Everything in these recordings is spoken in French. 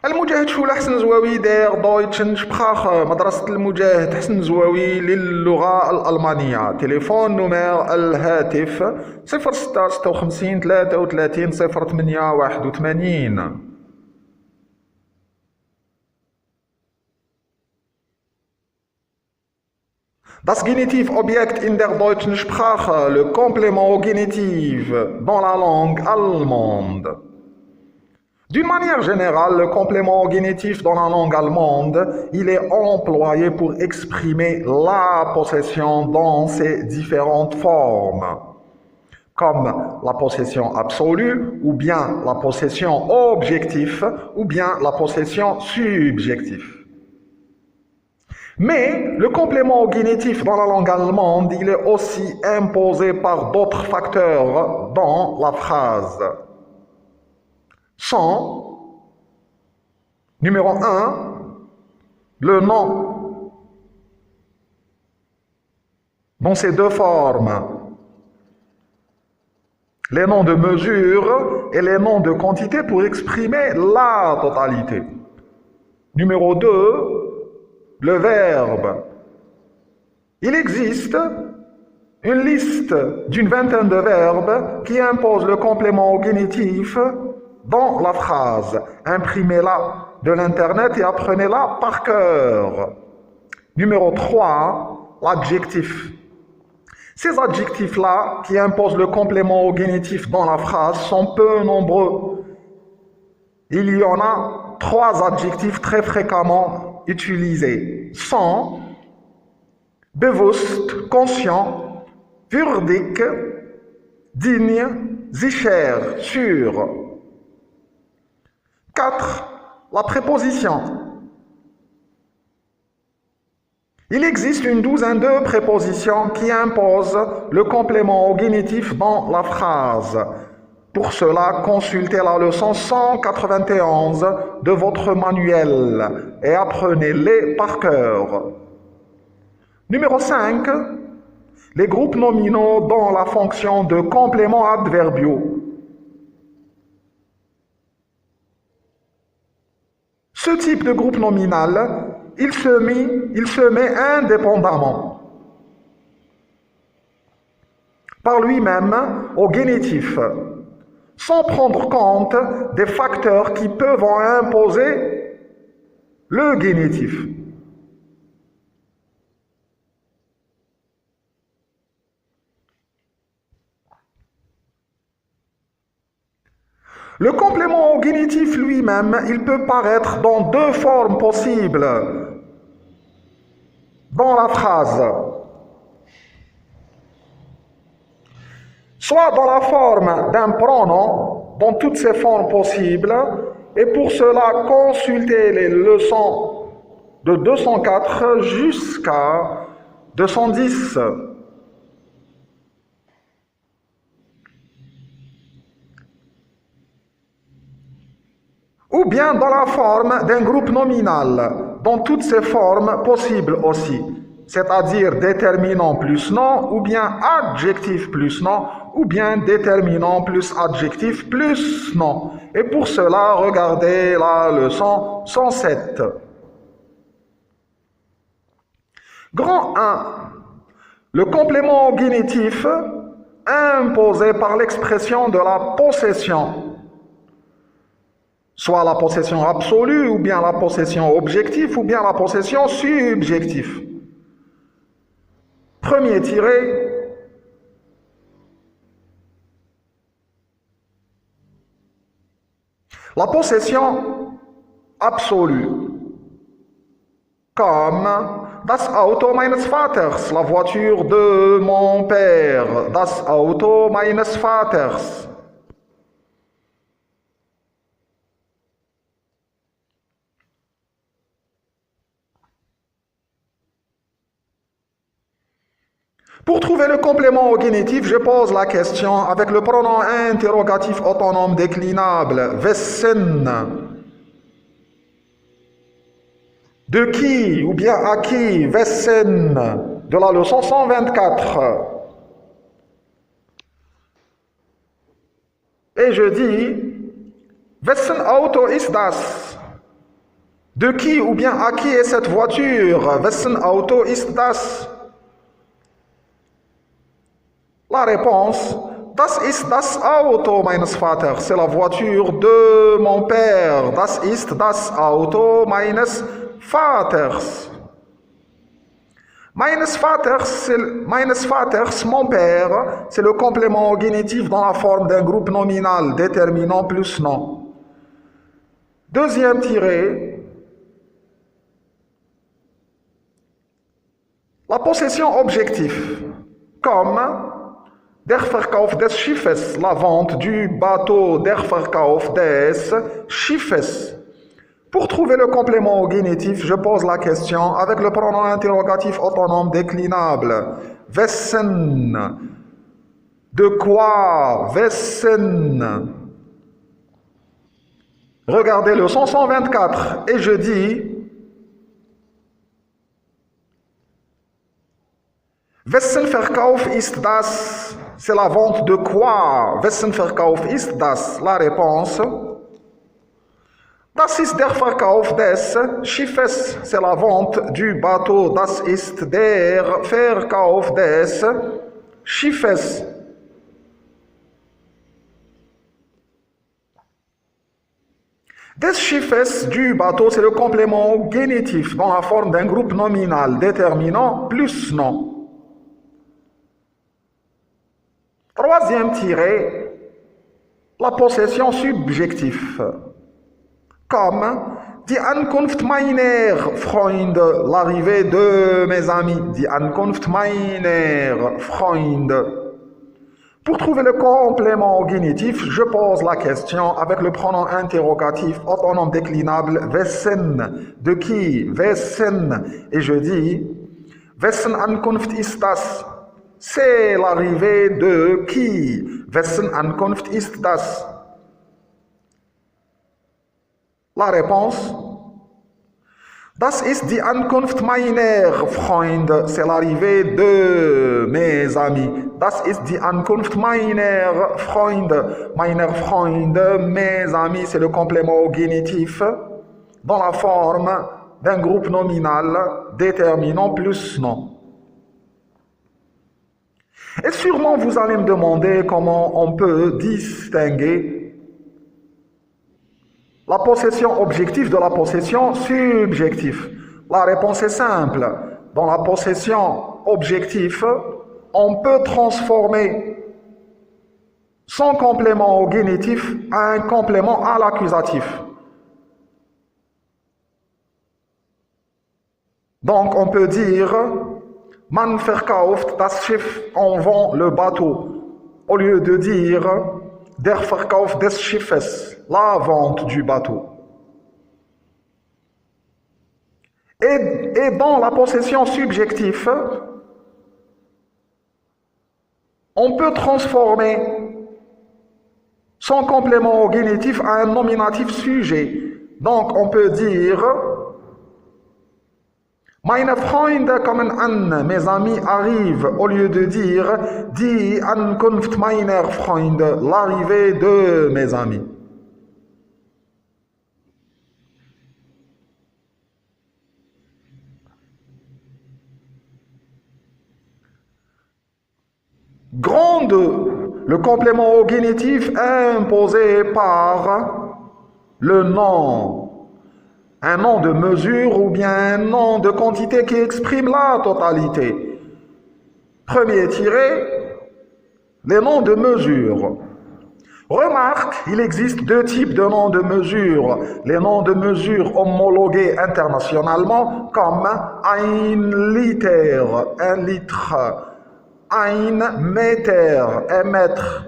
المجاهد شوله حسن زواوي داير دويتشن شبخاخ مدرسة المجاهد حسن زواوي للغة الألمانية. تليفون نمر الهاتف 06 56 33 08 81. Das Genitiv Objekt in der deutschen Sprache, le complément au génitif dans la langue allemande. D'une manière générale, le complément au génitif dans la langue allemande, il est employé pour exprimer la possession dans ses différentes formes, comme la possession absolue, ou bien la possession objective, ou bien la possession subjective. Mais le complément au génitif dans la langue allemande, il est aussi imposé par d'autres facteurs dans la phrase. Sont, numéro 1, le nom dans ces deux formes, les noms de mesure et les noms de quantité pour exprimer la totalité. Numéro 2, le verbe. Il existe une liste d'une vingtaine de verbes qui imposent le complément au génitif dans la phrase. Imprimez-la de l'internet et apprenez-la par cœur. Numéro 3, l'adjectif. Ces adjectifs-là qui imposent le complément au génitif dans la phrase sont peu nombreux. Il y en a 3 adjectifs très fréquemment utilisés. Sont, bewusst, conscient, würdig, digne, sicher, sûr. 4. La préposition. Il existe une douzaine de prépositions qui imposent le complément au génitif dans la phrase. Pour cela, consultez la leçon 191 de votre manuel et apprenez-les par cœur. Numéro 5. Les groupes nominaux dans la fonction de complément adverbiaux. Ce type de groupe nominal, il se met indépendamment par lui-même au génitif, sans prendre compte des facteurs qui peuvent en imposer le génitif. Le complément au génitif lui-même, il peut paraître dans 2 formes possibles dans la phrase. Soit dans la forme d'un pronom, dans toutes ces formes possibles, et pour cela, consultez les leçons de 204 jusqu'à 210. Ou bien dans la forme d'un groupe nominal, dans toutes ces formes possibles aussi, c'est-à-dire déterminant plus nom, ou bien adjectif plus nom, ou bien déterminant plus adjectif plus nom. Et pour cela, regardez la leçon 107. Grand 1. Le complément au génitif imposé par l'expression de la possession, soit la possession absolue, ou bien la possession objective, ou bien la possession subjective. Premier tiré. La possession absolue, comme Das Auto meines Vaters, la voiture de mon père. Das Auto meines Vaters. Pour trouver le complément au génitif, je pose la question avec le pronom interrogatif autonome déclinable, wessen. De qui ou bien à qui, wessen, de la leçon 124. Et je dis, wessen Auto ist das? De qui ou bien à qui est cette voiture? Wessen Auto ist das? La réponse, das ist das Auto meines Vaters. C'est la voiture de mon père. Das ist das Auto meines Vaters. Meines Vaters, mon père, c'est le complément au génitif dans la forme d'un groupe nominal, déterminant plus nom. Deuxième tiré, la possession objective, comme der Verkauf des Schiffes, la vente du bateau, der Verkauf des Schiffes. Pour trouver le complément au génitif, je pose la question avec le pronom interrogatif autonome déclinable. Wessen? De quoi? Wessen? Regardez le 124 et je dis Wessen Verkauf ist das? C'est la vente de quoi? Wessen Verkauf ist das? La réponse Das ist der Verkauf des Schiffes, c'est la vente du bateau. Das ist der Verkauf des Schiffes. Des Schiffes, du bateau, c'est le complément génitif dans la forme d'un groupe nominal déterminant plus nom. Troisième tiré, la possession subjective. Comme die Ankunft meiner Freunde, l'arrivée de mes amis. Die Ankunft meiner Freunde. Pour trouver le complément au génitif, je pose la question avec le pronom interrogatif autonome déclinable wessen, de qui, wessen, et je dis wessen Ankunft ist das? C'est l'arrivée de qui? Wessen Ankunft ist das? La réponse Das ist die Ankunft meiner Freunde, c'est l'arrivée de mes amis. Das ist die Ankunft meiner Freunde. Meiner Freunde, mes amis, c'est le complément au génitif dans la forme d'un groupe nominal déterminant plus nom. Et sûrement vous allez me demander comment on peut distinguer la possession objective de la possession subjective. La réponse est simple. Dans la possession objective, on peut transformer son complément au génitif à un complément à l'accusatif. Donc on peut dire Man verkauft das Schiff, on vend le bateau. Au lieu de dire Der Verkauf des Schiffes, la vente du bateau. Et dans la possession subjective, on peut transformer son complément au génitif à un nominatif sujet. Donc on peut dire Meine Freunde kommen an, mes amis arrivent, au lieu de dire die Ankunft meiner Freunde, l'arrivée de mes amis. Grande, le complément au génitif imposé par le nom. Un nom de mesure ou bien un nom de quantité qui exprime la totalité. Premier tiré, les noms de mesure. Remarque, il existe deux types de noms de mesure. Les noms de mesure homologués internationalement comme ein Liter, un litre, ein Meter, un mètre,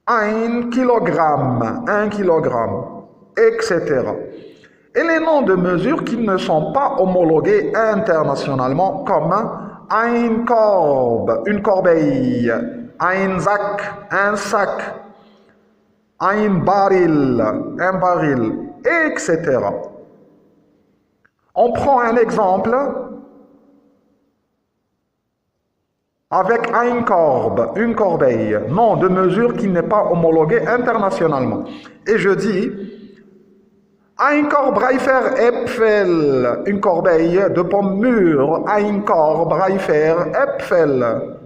ein Kilogramme, un kilogramme, etc. Et les noms de mesure qui ne sont pas homologués internationalement comme ein Korb, une corbeille, ein sac, ein baril, etc. On prend un exemple avec ein Korb, une corbeille, nom de mesure qui n'est pas homologué internationalement. Et je dis Ein Korb reifer Äpfel, une corbeille de pommes mûres. Ein Korb reifer Äpfel.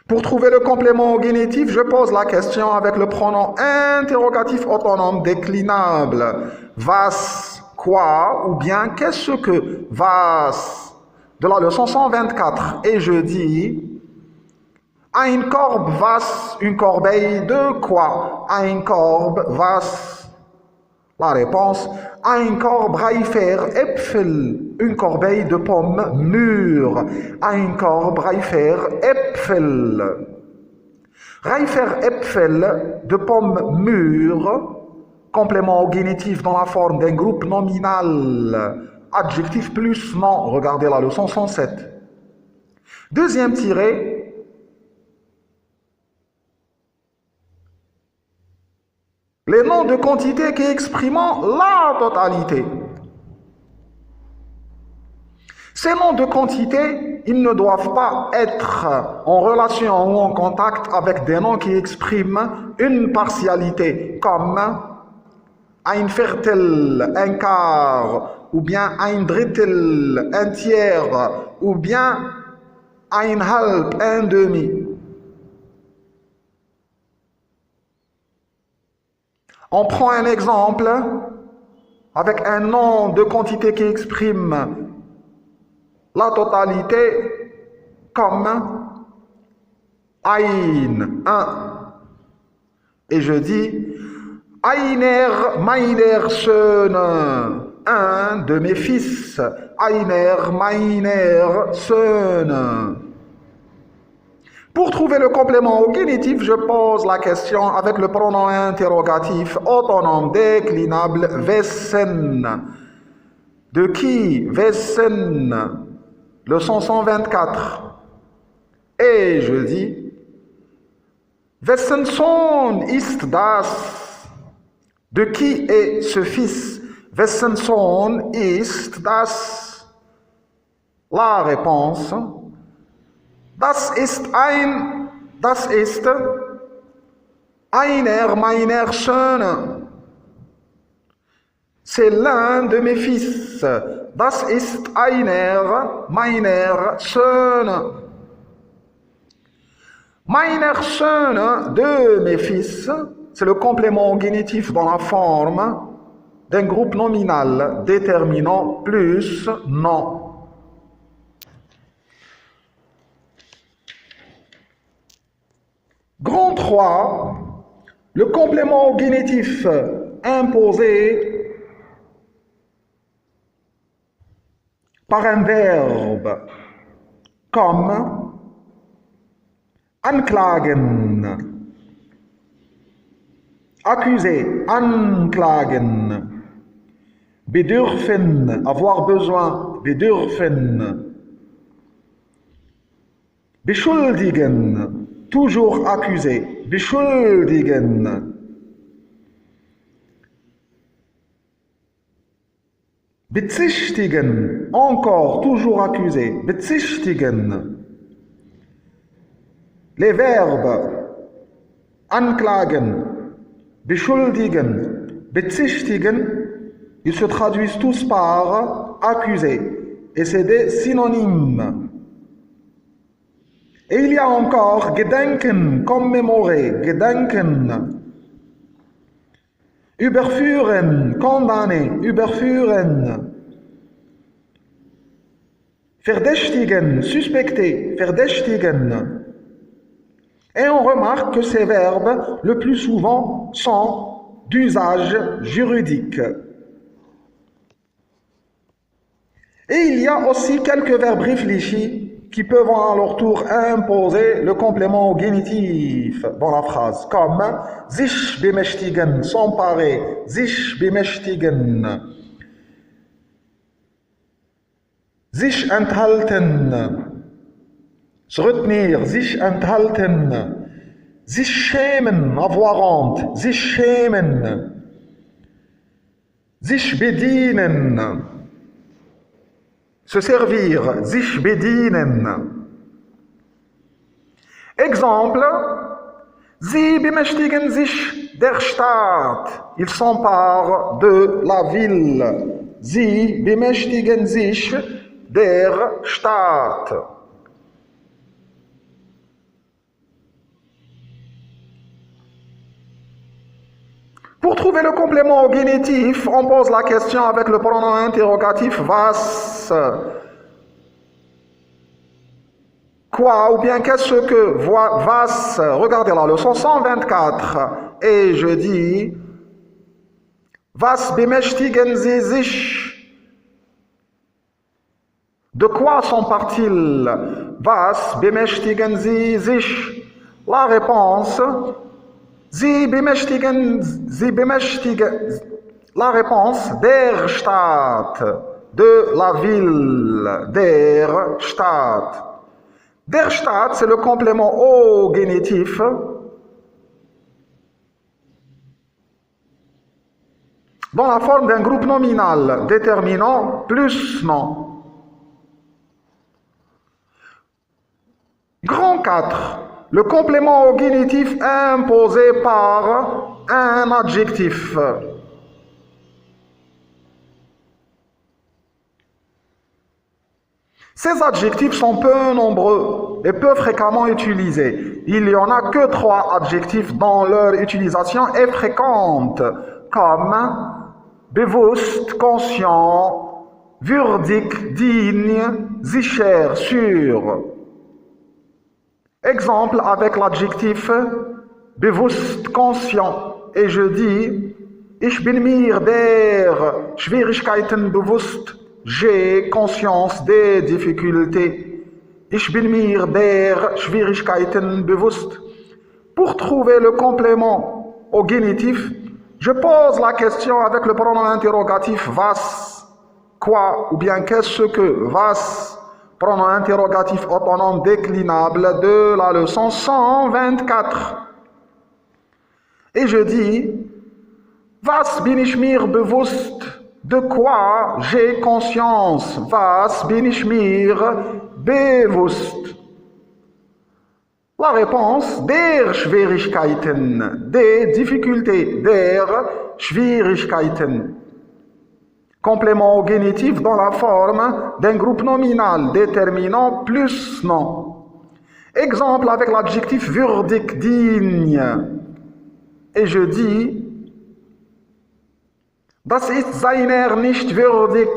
Pour trouver le complément au génitif, je pose la question avec le pronom interrogatif autonome déclinable. Was, quoi, ou bien qu'est-ce que was de la leçon 124. Et je dis ein Korb was, une corbeille de quoi? Ein Korb was. La réponse, ein Korb reifer Äpfel, une corbeille de pommes mûres. Ein Korb reifer Äpfel. Reifer Äpfel, de pommes mûres, complément au génitif dans la forme d'un groupe nominal. Adjectif plus nom, regardez la leçon 107. Deuxième tiré, les noms de quantités qui expriment la totalité. Ces noms de quantités, ils ne doivent pas être en relation ou en contact avec des noms qui expriment une partialité, comme ein Viertel, un quart, ou bien ein Drittel, un tiers, ou bien ein halb, un demi. On prend un exemple avec un nom de quantité qui exprime la totalité comme ein, un. Et je dis einer meiner Söhne, un de mes fils. Einer meiner Söhne. Pour trouver le complément au génitif, je pose la question avec le pronom interrogatif autonome déclinable wessen. De qui? Wessen. Leçon 124. Et je dis wessen Sohn ist das? De qui est ce fils? Wessen Sohn ist das? La réponse, das ist einer meiner Söhne. C'est l'un de mes fils. Das ist einer meiner Söhne. Meiner Söhne, de mes fils, c'est le complément au génitif dans la forme d'un groupe nominal déterminant plus nom. Grand 3, le complément au génitif imposé par un verbe comme anklagen, accuser, anklagen, bedürfen, avoir besoin, bedürfen, beschuldigen, toujours accusé, beschuldigen. Bezichtigen, encore, toujours accusé, bezichtigen. Les verbes anklagen, beschuldigen, bezichtigen, ils se traduisent tous par accusé, et c'est des synonymes. Et il y a encore gedenken, commémorer, gedenken. Überführen, condamner, überführen. Verdächtigen, suspecter, verdächtigen. Et on remarque que ces verbes, le plus souvent, sont d'usage juridique. Et il y a aussi quelques verbes réfléchis qui peuvent à leur tour imposer le complément au génitif dans la phrase, comme sich bemächtigen, s'emparer, sich bemächtigen, sich enthalten, se retenir, sich enthalten, sich schämen, avoir honte, sich schämen, sich bedienen, se servir, sich bedienen. Exemple, sie bemächtigen sich der Stadt. Ils s'emparent de la ville. Sie bemächtigen sich der Stadt. Pour trouver le complément au génitif, on pose la question avec le pronom interrogatif was. Quoi ou bien qu'est-ce que was? Regardez la leçon 124. Et je dis was bemächtigen Sie sich? De quoi s'emparent-ils? Was bemächtigen Sie sich? La réponse Sie bemächtigen, la réponse der Stadt, de la ville, der Stadt. Der Stadt, c'est le complément au génitif dans la forme d'un groupe nominal déterminant plus nom. Grand 4. Le complément au génitif imposé par un adjectif. Ces adjectifs sont peu nombreux et peu fréquemment utilisés. Il n'y en a que 3 adjectifs dont leur utilisation est fréquente, comme bewusst, conscient, würdig, digne, sicher, sûr. Exemple avec l'adjectif bewusst, conscient. Et je dis, ich bin mir der Schwierigkeiten bewusst. J'ai conscience des difficultés. Ich bin mir der Schwierigkeiten bewusst. Pour trouver le complément au génitif, je pose la question avec le pronom interrogatif was. Quoi ou bien qu'est-ce que was? Pronom interrogatif autonome déclinable de la leçon 124. Et je dis, was bin ich mir bewusst? De quoi j'ai conscience? Was bin ich mir bewusst? La réponse, der Schwierigkeiten, des difficultés, der Schwierigkeiten. Complément au génitif dans la forme d'un groupe nominal déterminant plus nom. Exemple avec l'adjectif würdig, digne. Et je dis, das ist seiner nicht würdig.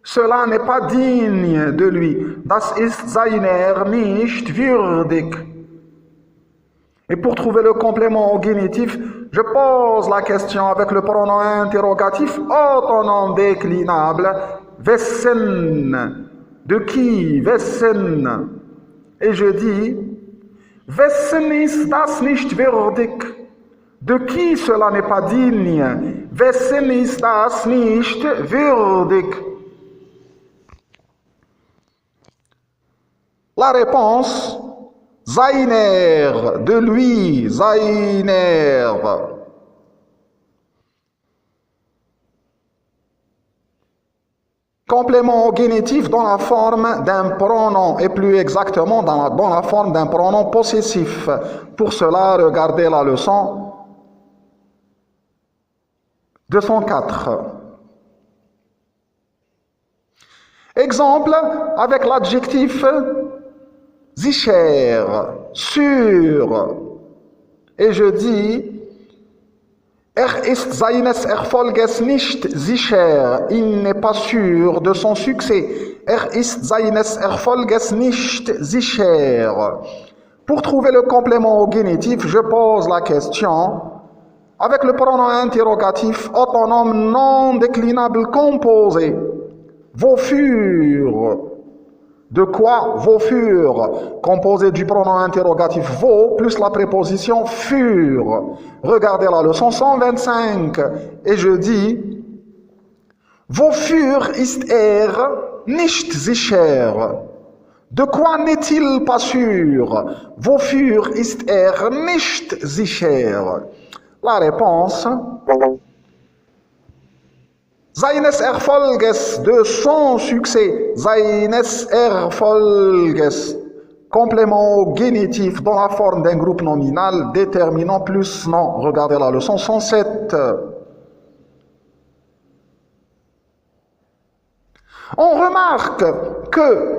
Cela n'est pas digne de lui. Das ist seiner nicht würdig. Et pour trouver le complément au génitif, je pose la question avec le pronom interrogatif autonome déclinable wessen. De qui? Wessen. Et je dis, wessen ist das nicht würdig? De qui cela n'est pas digne? Wessen ist das nicht würdig? La réponse, seiner, de lui, seiner. Complément au génitif dans la forme d'un pronom, et plus exactement dans la forme d'un pronom possessif. Pour cela, regardez la leçon 204. Exemple avec l'adjectif sicher, sûr. Et je dis, ist seines Erfolges nicht sicher. Il n'est pas sûr de son succès. Ist seines Erfolges nicht sicher. Pour trouver le complément au génitif, je pose la question avec le pronom interrogatif autonome non déclinable composé. Wofür? De quoi? Wofür? Composé du pronom interrogatif wo plus la préposition für. Regardez la leçon 125. Et je dis, wofür ist nicht sicher? De quoi n'est-il pas sûr? Wofür ist nicht sicher? La réponse, seines Erfolges, de son succès, seines Erfolges. complément au génitif dans la forme d'un groupe nominal déterminant plus non. Regardez la leçon 107. On remarque que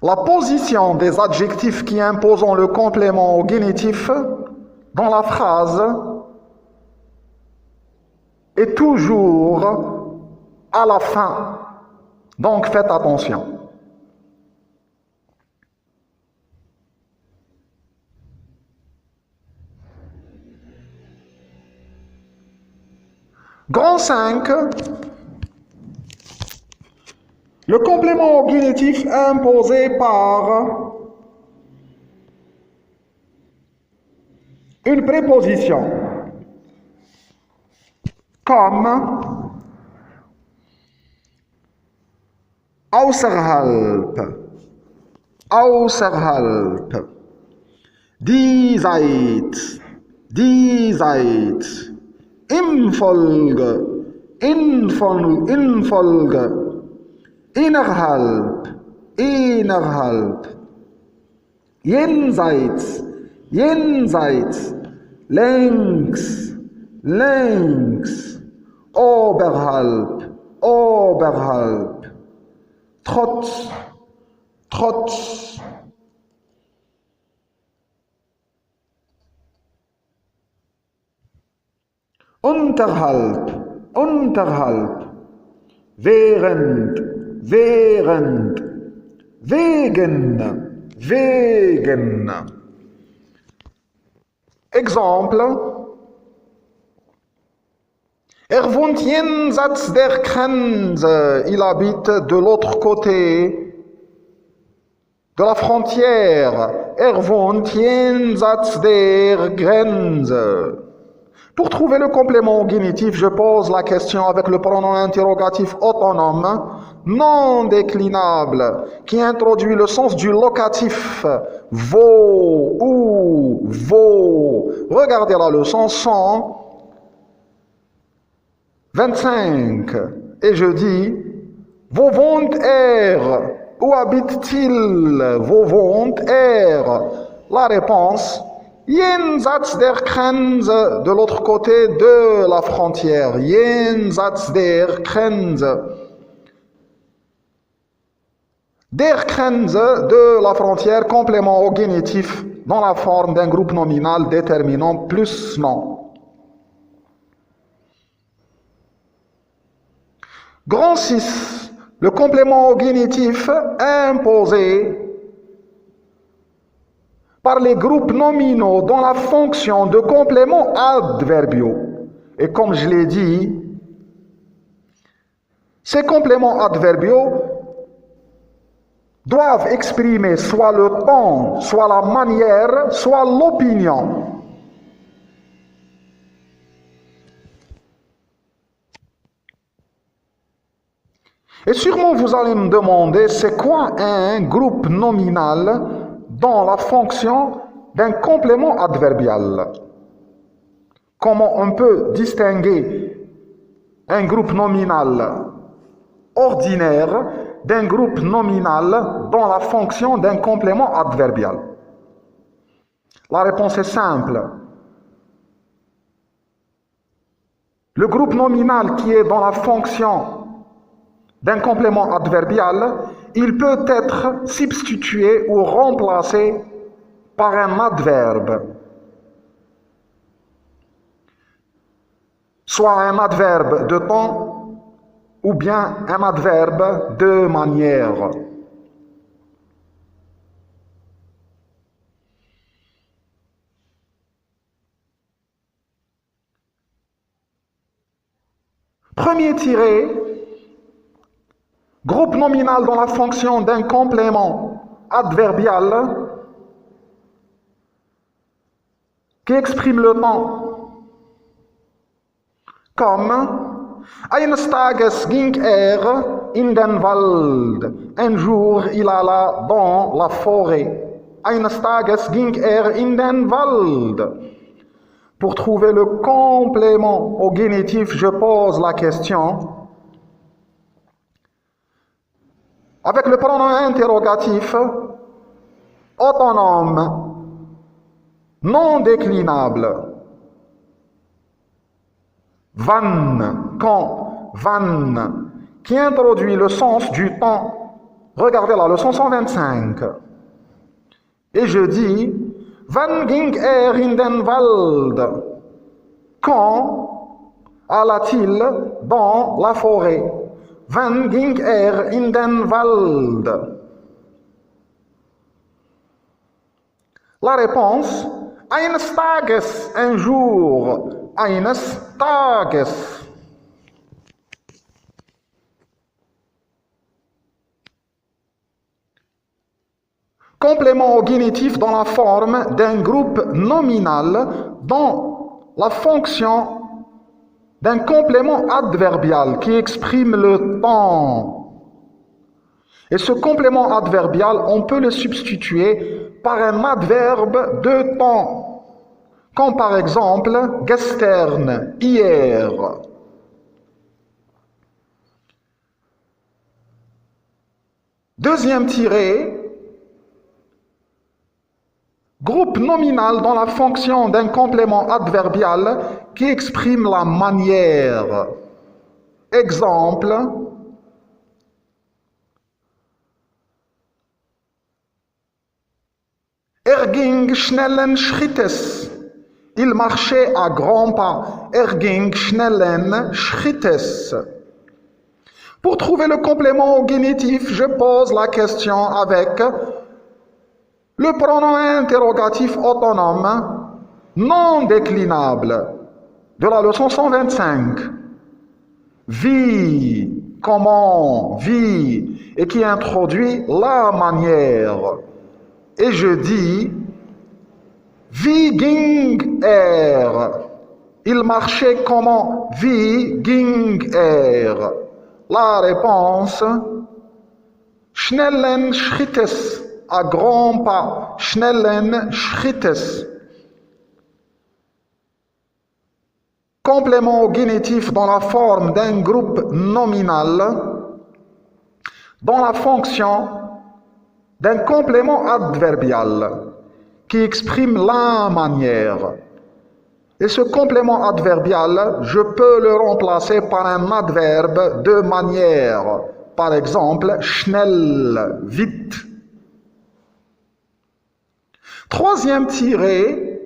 la position des adjectifs qui imposent le complément au génitif dans la phrase est toujours à la fin. Donc faites attention. Grand 5, le complément au génitif imposé par une préposition comme außerhalb, außerhalb, die Zeit, infolge, infolge, innerhalb, innerhalb, jenseits, jenseits, längs, längs, oberhalb, oberhalb, trotz, trotz. Unterhalb, unterhalb, während, während, wegen, wegen. Exemple. Er wohnt jenseits der Grenze. Il habite de l'autre côté de la frontière. Er wohnt jenseits der Grenze. Pour trouver le complément au génitif, je pose la question avec le pronom interrogatif autonome, non déclinable, qui introduit le sens du locatif, vaut ou vaut. Regardez la leçon 125. Et je dis, wo wohnt er? Où habite-t-il? Wo wohnt er? La réponse, jenseits der Grenze, de l'autre côté de la frontière. Jenseits der Grenze. Der Grenze, de la frontière, complément au génitif dans la forme d'un groupe nominal déterminant plus non. Grand 6. Le complément au génitif imposé par les groupes nominaux dans la fonction de complément adverbiaux. Et comme je l'ai dit, ces compléments adverbiaux doivent exprimer soit le ton, soit la manière, soit l'opinion. Et sûrement vous allez me demander, c'est quoi un groupe nominal dans la fonction d'un complément adverbial? Comment on peut distinguer un groupe nominal ordinaire d'un groupe nominal dans la fonction d'un complément adverbial? La réponse est simple. Le groupe nominal qui est dans la fonction d'un complément adverbial, il peut être substitué ou remplacé par un adverbe. Soit un adverbe de ton ou bien un adverbe de manière. Premier tiré, groupe nominal dans la fonction d'un complément adverbial qui exprime le temps. Comme eines Tages ging er in den Wald. Un jour, il alla dans la forêt. Eines Tages ging er in den Wald. Pour trouver le complément au génitif, je pose la question avec le pronom interrogatif autonome, non déclinable. Van, quand, van, qui introduit le sens du temps. Regardez la leçon 125. Et je dis, Wann ging in den Wald? Quand alla-t-il dans la forêt? Wann ging in den Wald? La réponse, eines Tages, un jour, eines Tages. Complément au génitif dans la forme d'un groupe nominal dans la fonction d'un complément adverbial qui exprime le temps. Et ce complément adverbial, on peut le substituer par un adverbe de temps, comme par exemple gestern, hier. Deuxième tiré, groupe nominal dans la fonction d'un complément adverbial qui exprime la manière. Exemple, ging schnellen Schrittes. Il marchait à grands pas. Ging schnellen Schrittes. Pour trouver le complément au génitif, je pose la question avec le pronom interrogatif autonome non déclinable de la leçon 125. Wie, comment, wie, et qui introduit la manière. Et je dis, wie ging il marchait comment? Wie ging La réponse, schnellen Schrittes, à grands pas, schnellen Schrittes. Complément au génitif dans la forme d'un groupe nominal, dans la fonction d'un complément adverbial qui exprime la manière. Et ce complément adverbial, je peux le remplacer par un adverbe de manière. Par exemple, schnell, vite. Troisième tiré,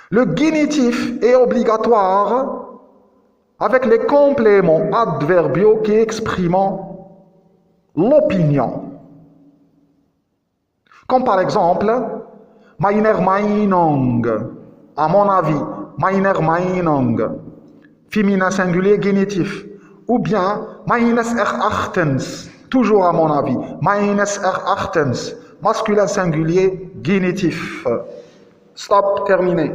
le génitif est obligatoire avec les compléments adverbiaux qui expriment l'opinion. Comme par exemple, meiner Meinung, à mon avis, meiner Meinung, féminin singulier génitif. Ou bien, meines Erachtens, toujours à mon avis, meines Erachtens, masculin singulier génitif. Stop, terminé.